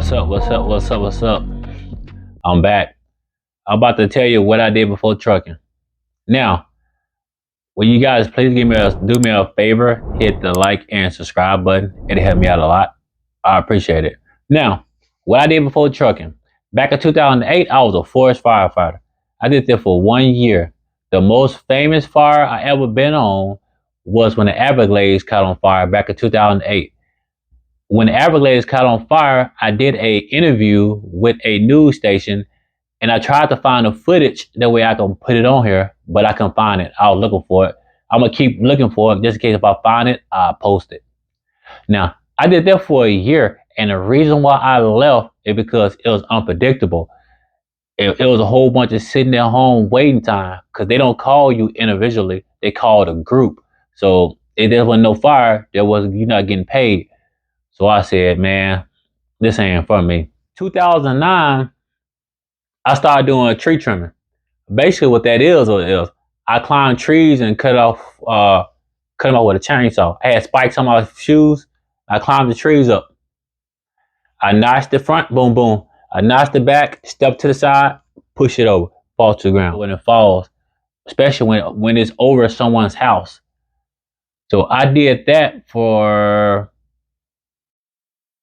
What's up? What's up? What's up? What's up? I'm back. I'm about to tell you what I did before trucking. Now, will you guys please do me a favor, hit the like and subscribe button. It'll help me out a lot. I appreciate it. Now, what I did before trucking. Back in 2008, I was a forest firefighter. I did that for 1 year. The most famous fire I ever been on was when the Everglades caught on fire back in 2008. When the Everglades caught on fire, I did a interview with a news station, and I tried to find the footage that way I can put it on here, but I couldn't find it. I was looking for it. I'm gonna keep looking for it just in case if I find it, I'll post it. Now, I did that for a year, and the reason why I left is because it was unpredictable. It was a whole bunch of sitting at home waiting time because they don't call you individually; they call it a group. So if there wasn't no fire, you're not getting paid. So I said, man, this ain't for me. 2009, I started doing tree trimming. Basically, what that is I climb trees and cut them off with a chainsaw. I had spikes on my shoes. I climbed the trees up. I notched the front, boom, boom. I notched the back, step to the side, push it over, fall to the ground. When it falls, especially when it's over someone's house. So I did that for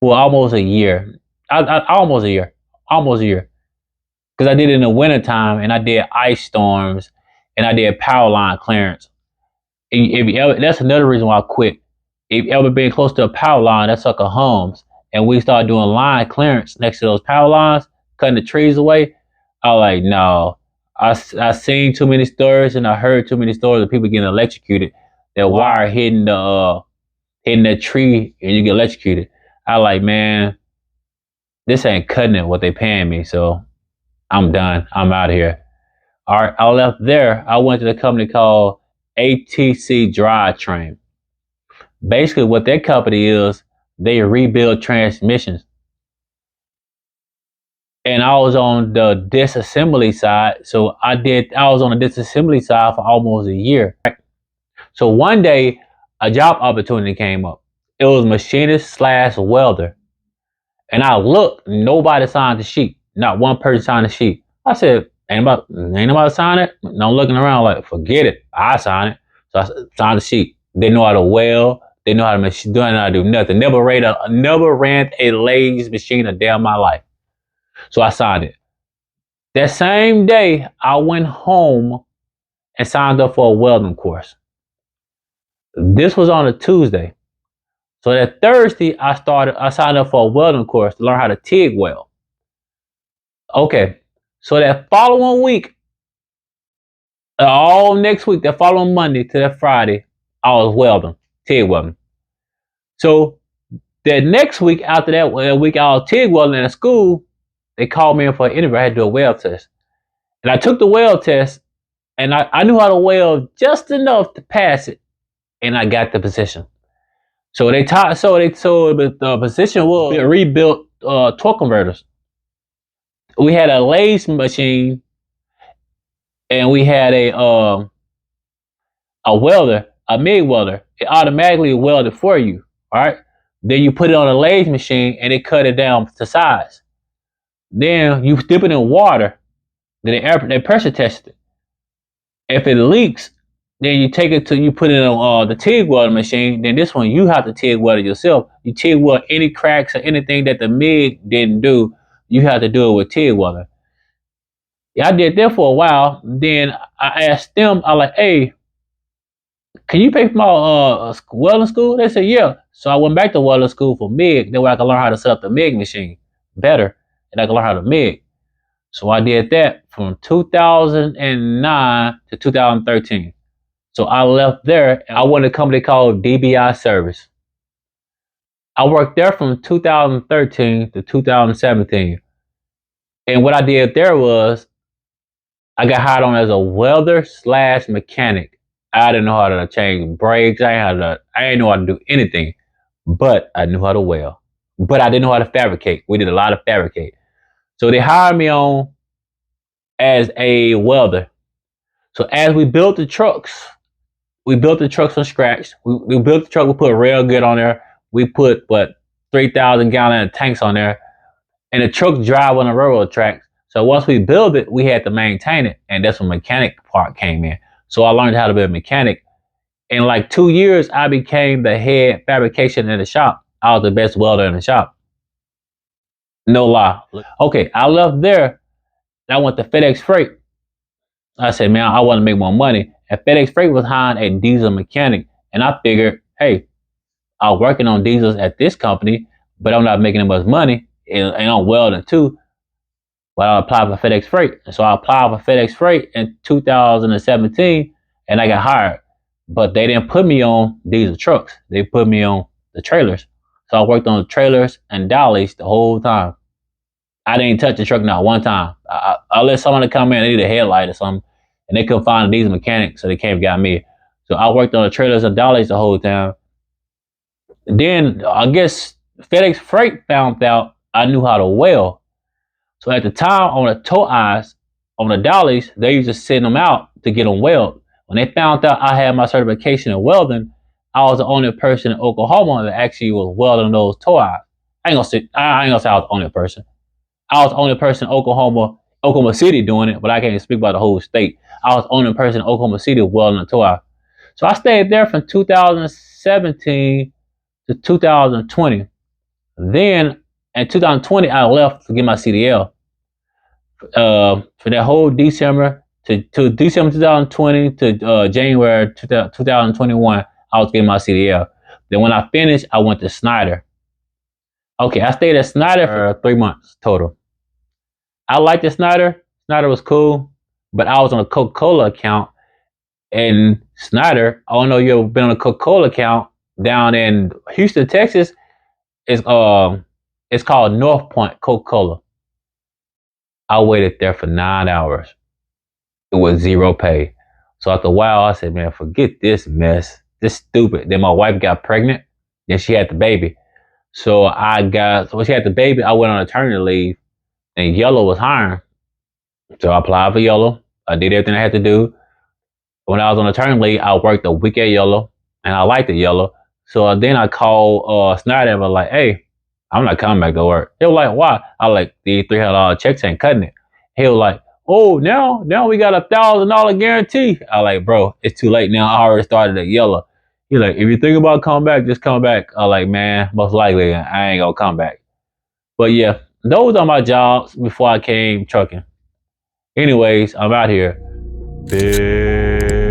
almost a year. Almost a year. Almost a year. Because I did it in the wintertime and I did ice storms and I did power line clearance. That's another reason why I quit. If you ever been close to a power line, that sucker hums. And we started doing line clearance next to those power lines, cutting the trees away. I was like, no. I seen too many stories and I heard too many stories of people getting electrocuted. That wire hitting the tree and you get electrocuted. I like, man, this ain't cutting it what they paying me. So I'm done. I'm out of here. All right, I left there. I went to the company called ATC Drivetrain. Basically, what that company is, they rebuild transmissions. And I was on the disassembly side. So I was on the disassembly side for almost a year. So one day, a job opportunity came up. It was machinist slash welder. And I looked, nobody signed the sheet. Not one person signed the sheet. I said, ain't nobody sign it? And I'm looking around like, forget it. I sign it. So I signed the sheet. They know how to weld. They know how to don't know how to do nothing. Never ran a lathe machine a day of my life. So I signed it. That same day, I went home and signed up for a welding course. This was on a Tuesday. So that Thursday, I signed up for a welding course to learn how to TIG weld. Okay, so that following week, all next week, that following Monday to that Friday, I was welding, TIG welding. So that next week, after that week I was TIG welding at school, they called me in for an interview. I had to do a weld test. And I took the weld test, and I knew how to weld just enough to pass it, and I got the position. So the position was rebuilt torque converters. We had a lathe machine, and we had a welder, a MIG welder. It automatically welded for you. All right. Then you put it on a lathe machine, and it cut it down to size. Then you dip it in water. Then they pressure test it. If it leaks, then you take it you put it on the TIG welding machine. Then this one you have to TIG weld it yourself. You TIG weld any cracks or anything that the MIG didn't do. You have to do it with TIG welder. Yeah, I did that for a while. Then I asked them, I like, hey, can you pay for my welding school? They said, yeah. So I went back to welding school for MIG. That way I could learn how to set up the MIG machine better. And I could learn how to MIG. So I did that from 2009 to 2013. So I left there and I went to a company called DBI Service. I worked there from 2013 to 2017. And what I did there was I got hired on as a welder slash mechanic. I didn't know how to change brakes. I didn't know how to do anything, but I knew how to weld. But I didn't know how to fabricate. We did a lot of fabricate. So they hired me on as a welder. So as we built the trucks from scratch. We built the truck. We put rail good on there. We put 3,000 gallon tanks on there. and the truck drive on the railroad tracks. So once we build it, we had to maintain it, and that's when mechanic part came in. So I learned how to be a mechanic. In like 2 years, I became the head fabrication in the shop. I was the best welder in the shop. No lie. Okay, I left there. And I went to FedEx Freight. I said, man, I want to make more money. And FedEx Freight was hiring a diesel mechanic. And I figured, hey, I was working on diesels at this company, but I'm not making as much money. And I'm welding too. But I applied for FedEx Freight. And so I applied for FedEx Freight in 2017 and I got hired. But they didn't put me on diesel trucks. They put me on the trailers. So I worked on the trailers and dollies the whole time. I didn't touch the truck not one time. I let someone come in, they need a headlight or something, and they couldn't find a diesel mechanic, so they came and got me. So I worked on the trailers and dollies the whole time. Then I guess FedEx Freight found out I knew how to weld. So at the time on the tow eyes, on the dollies, they used to send them out to get them welded. When they found out I had my certification in welding, I was the only person in Oklahoma that actually was welding those tow eyes. I ain't gonna say I was the only person. I was the only person in Oklahoma City doing it, but I can't speak about the whole state. I was the only person in Oklahoma City welding a tow eye. So I stayed there from 2017 to 2020. Then in 2020, I left to get my CDL. For that whole December to December 2020 to January 2021, I was getting my CDL. Then when I finished, I went to Schneider. Okay, I stayed at Schneider for 3 months total. I liked the Schneider. Schneider was cool, but I was on a Coca-Cola account. And Schneider, I don't know if you ever been on a Coca-Cola account down in Houston, Texas. It's called North Point Coca-Cola. I waited there for 9 hours. It was zero pay. So after a while, I said, man, forget this mess. This stupid. Then my wife got pregnant. Then she had the baby. So when she had the baby, I went on maternity leave. And Yellow was hiring. So I applied for Yellow. I did everything I had to do. When I was on maternity leave, I worked a week at Yellow. And I liked the Yellow. So then I called Snyder and was like, hey, I'm not coming back to work. He was like, why? I was like, these $300 checks ain't cutting it. He was like, oh, now we got $1,000 guarantee. I was like, bro, it's too late now. I already started at Yellow. He's like, if you think about coming back, just come back. I was like, man, most likely I ain't gonna come back. But yeah, those are my jobs before I came trucking. Anyways, I'm out here. Peace.